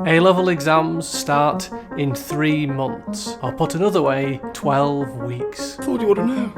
A-level exams start in 3 months, or put another way, 12 weeks. Thought you ought to know.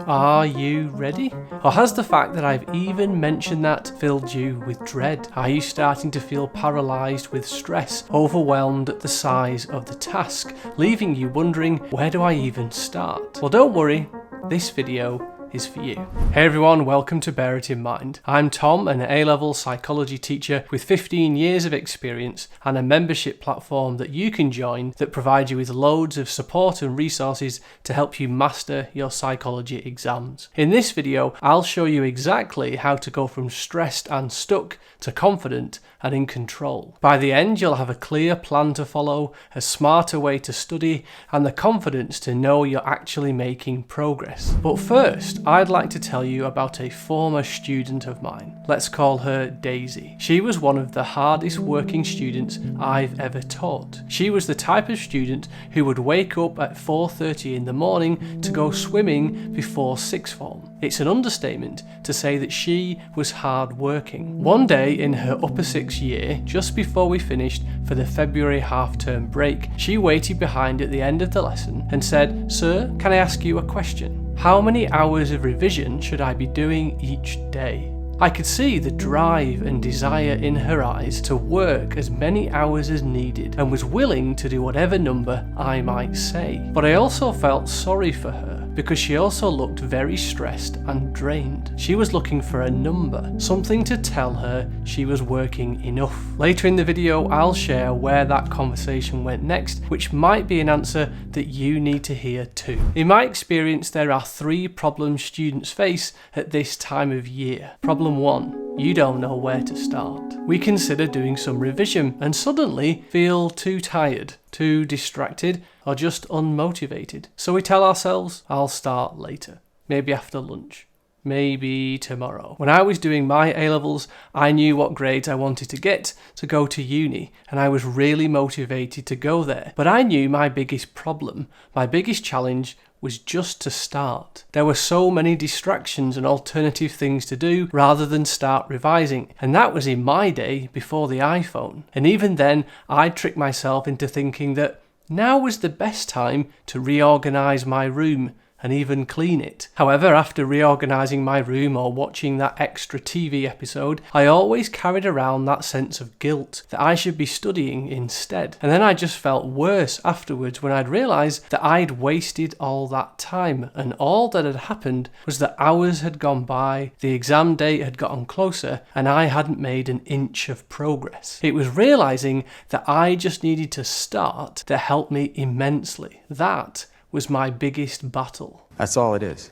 Are you ready? Or has the fact that I've even mentioned that filled you with dread? Are you starting to feel paralysed with stress, overwhelmed at the size of the task, leaving you wondering, where do I even start? Well, don't worry, this video is for you. Hey everyone, welcome to Bear It In Mind. I'm Tom, an A-level psychology teacher with 15 years of experience and a membership platform that you can join that provides you with loads of support and resources to help you master your psychology exams. In this video, I'll show you exactly how to go from stressed and stuck to confident and in control. By the end, you'll have a clear plan to follow, a smarter way to study, and the confidence to know you're actually making progress. But first, I'd like to tell you about a former student of mine. Let's call her Daisy. She was one of the hardest working students I've ever taught. She was the type of student who would wake up at 4:30 in the morning to go swimming before sixth form. It's an understatement to say that she was hard working. One day in her upper sixth year, just before we finished for the February half-term break, she waited behind at the end of the lesson and said, "Sir, can I ask you a question? How many hours of revision should I be doing each day?" I could see the drive and desire in her eyes to work as many hours as needed and was willing to do whatever number I might say. But I also felt sorry for her because she also looked very stressed and drained. She was looking for a number, something to tell her she was working enough. Later in the video, I'll share where that conversation went next, which might be an answer that you need to hear too. In my experience, there are 3 problems students face at this time of year. Problem 1. You don't know where to start. We consider doing some revision and suddenly feel too tired, too distracted, or just unmotivated. So we tell ourselves, I'll start later, maybe after lunch, maybe tomorrow. When I was doing my A-levels, I knew what grades I wanted to get to go to uni, and I was really motivated to go there. But I knew my biggest problem, my biggest challenge, was just to start. There were so many distractions and alternative things to do rather than start revising, and that was in my day before the iPhone. And even then, I'd trick myself into thinking that now was the best time to reorganise my room and even clean it. However, after reorganising my room or watching that extra TV episode, I always carried around that sense of guilt that I should be studying instead. And then I just felt worse afterwards when I'd realised that I'd wasted all that time, and all that had happened was that hours had gone by, the exam date had gotten closer, and I hadn't made an inch of progress. It was realising that I just needed to start that helped me immensely. That was my biggest battle. That's all it is.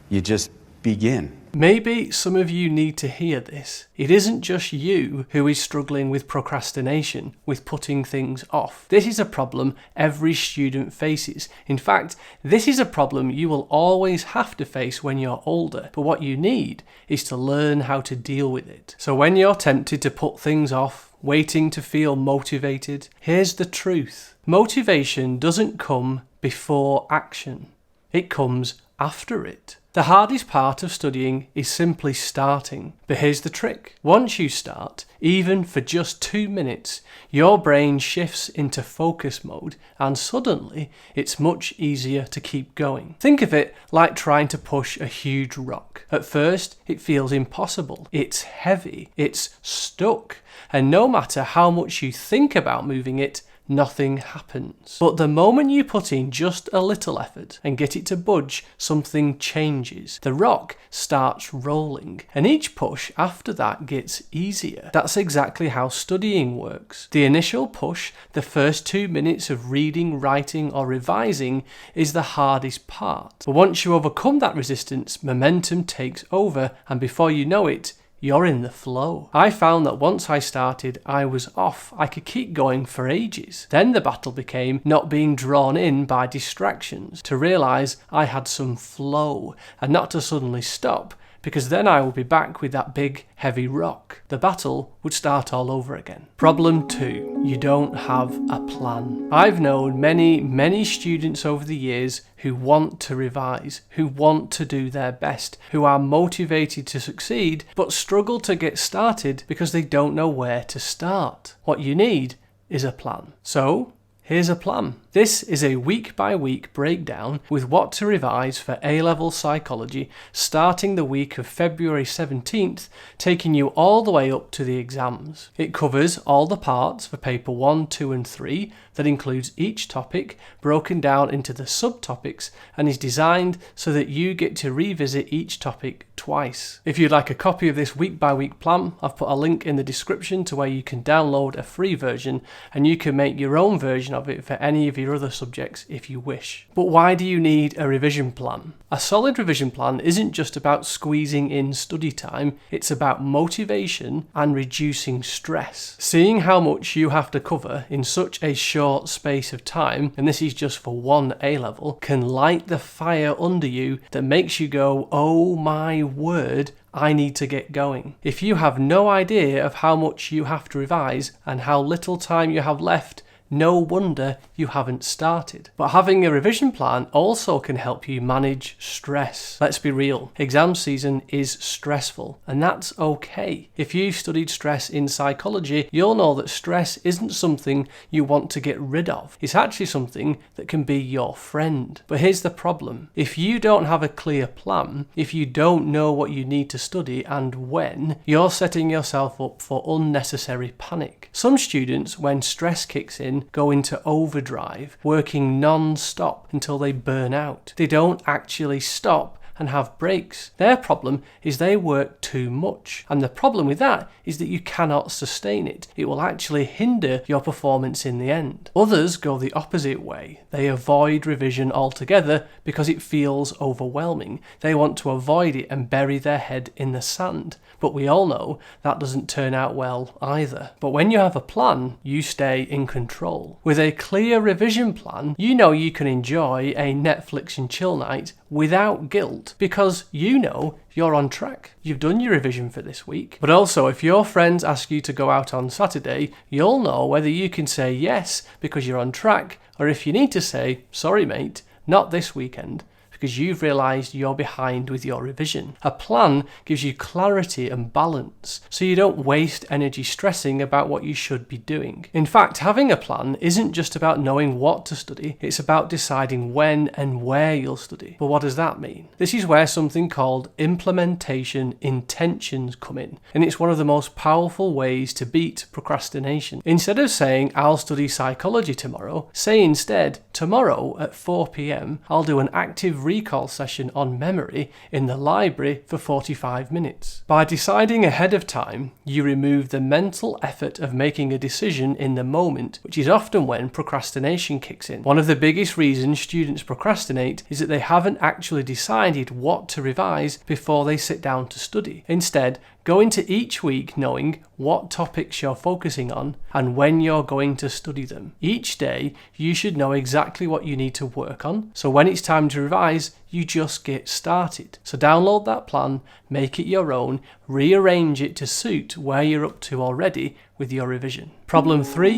You just begin. Maybe some of you need to hear this. It isn't just you who is struggling with procrastination, with putting things off. This is a problem every student faces. In fact, this is a problem you will always have to face when you're older. But what you need is to learn how to deal with it. So when you're tempted to put things off, waiting to feel motivated, here's the truth. Motivation doesn't come before action. It comes after it. The hardest part of studying is simply starting. But here's the trick. Once you start, even for just 2 minutes, your brain shifts into focus mode and suddenly it's much easier to keep going. Think of it like trying to push a huge rock. At first, it feels impossible. It's heavy. It's stuck. And no matter how much you think about moving it, nothing happens. But the moment you put in just a little effort and get it to budge, something changes. The rock starts rolling, and each push after that gets easier. That's exactly how studying works. The initial push, the first 2 minutes of reading, writing, or revising, is the hardest part. But once you overcome that resistance, momentum takes over, and before you know it, you're in the flow. I found that once I started, I was off. I could keep going for ages. Then the battle became not being drawn in by distractions, to realise I had some flow, and not to suddenly stop because then I will be back with that big, heavy rock. The battle would start all over again. Problem 2. You don't have a plan. I've known many students over the years who want to revise, who want to do their best, who are motivated to succeed, but struggle to get started because they don't know where to start. What you need is a plan. So, here's a plan. This is a week-by-week breakdown with what to revise for A-level psychology, starting the week of February 17th, taking you all the way up to the exams. It covers all the parts for paper 1, 2 and 3, that includes each topic broken down into the subtopics and is designed so that you get to revisit each topic twice. If you'd like a copy of this week-by-week plan, I've put a link in the description to where you can download a free version and you can make your own version of it for any of your other subjects if you wish. But why do you need a revision plan? A solid revision plan isn't just about squeezing in study time, it's about motivation and reducing stress. Seeing how much you have to cover in such a short space of time, and this is just for one A-level, can light the fire under you that makes you go, oh my word, I need to get going. If you have no idea of how much you have to revise and how little time you have left, no wonder you haven't started. But having a revision plan also can help you manage stress. Let's be real, exam season is stressful, and that's okay. If you've studied stress in psychology, you'll know that stress isn't something you want to get rid of. It's actually something that can be your friend. But here's the problem. If you don't have a clear plan, if you don't know what you need to study and when, you're setting yourself up for unnecessary panic. Some students, when stress kicks in, go into overdrive, working non-stop until they burn out. They don't actually stop and have breaks. Their problem is they work too much. And the problem with that is that you cannot sustain it. It will actually hinder your performance in the end. Others go the opposite way. They avoid revision altogether because it feels overwhelming. They want to avoid it and bury their head in the sand. But we all know that doesn't turn out well either. But when you have a plan, you stay in control. With a clear revision plan, you know you can enjoy a Netflix and chill night without guilt because you know you're on track. You've done your revision for this week. But also, if your friends ask you to go out on Saturday, you'll know whether you can say yes because you're on track, or if you need to say, sorry mate, not this weekend, because you've realised you're behind with your revision. A plan gives you clarity and balance, so you don't waste energy stressing about what you should be doing. In fact, having a plan isn't just about knowing what to study, it's about deciding when and where you'll study. But what does that mean? This is where something called implementation intentions come in, and it's one of the most powerful ways to beat procrastination. Instead of saying, I'll study psychology tomorrow, say instead, tomorrow at 4 p.m, I'll do an active recall session on memory in the library for 45 minutes. By deciding ahead of time, you remove the mental effort of making a decision in the moment, which is often when procrastination kicks in. One of the biggest reasons students procrastinate is that they haven't actually decided what to revise before they sit down to study. Instead, go into each week knowing what topics you're focusing on and when you're going to study them. Each day, you should know exactly what you need to work on, so when it's time to revise, you just get started. So download that plan, make it your own, rearrange it to suit where you're up to already with your revision. Problem 3,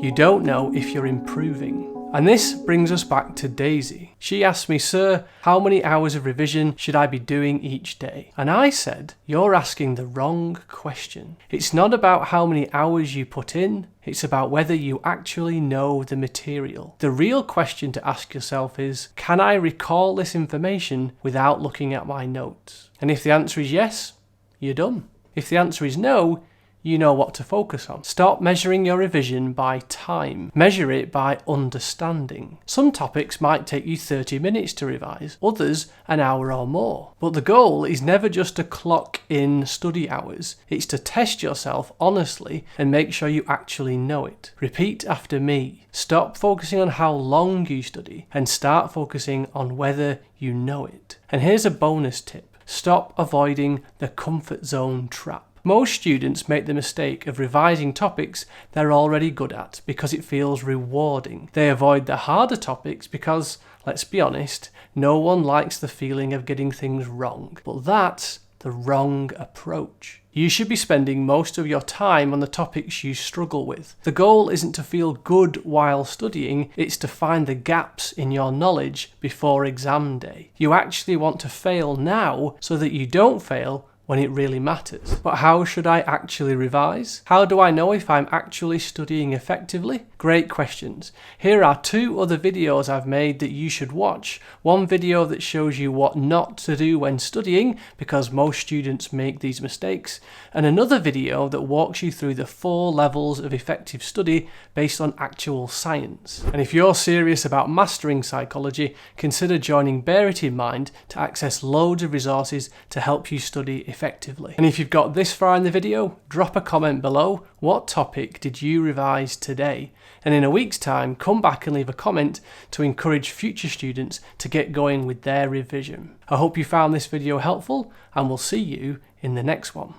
you don't know if you're improving. And this brings us back to Daisy. She asked me, sir, how many hours of revision should I be doing each day? And I said, you're asking the wrong question. It's not about how many hours you put in, it's about whether you actually know the material. The real question to ask yourself is, can I recall this information without looking at my notes? And if the answer is yes, you're done. If the answer is no, you know what to focus on. Stop measuring your revision by time. Measure it by understanding. Some topics might take you 30 minutes to revise, others an hour or more. But the goal is never just to clock in study hours. It's to test yourself honestly and make sure you actually know it. Repeat after me. Stop focusing on how long you study and start focusing on whether you know it. And here's a bonus tip. Stop avoiding the comfort zone trap. Most students make the mistake of revising topics they're already good at because it feels rewarding. They avoid the harder topics because, let's be honest, no one likes the feeling of getting things wrong. But that's the wrong approach. You should be spending most of your time on the topics you struggle with. The goal isn't to feel good while studying, it's to find the gaps in your knowledge before exam day. You actually want to fail now so that you don't fail when it really matters. But how should I actually revise? How do I know if I'm actually studying effectively? Great questions. Here are 2 other videos I've made that you should watch. One video that shows you what not to do when studying, because most students make these mistakes, and another video that walks you through the 4 levels of effective study based on actual science. And if you're serious about mastering psychology, consider joining Bear It In Mind to access loads of resources to help you study effectively. And if you've got this far in the video, drop a comment below. What topic did you revise today? And in a week's time, come back and leave a comment to encourage future students to get going with their revision. I hope you found this video helpful, and we'll see you in the next one.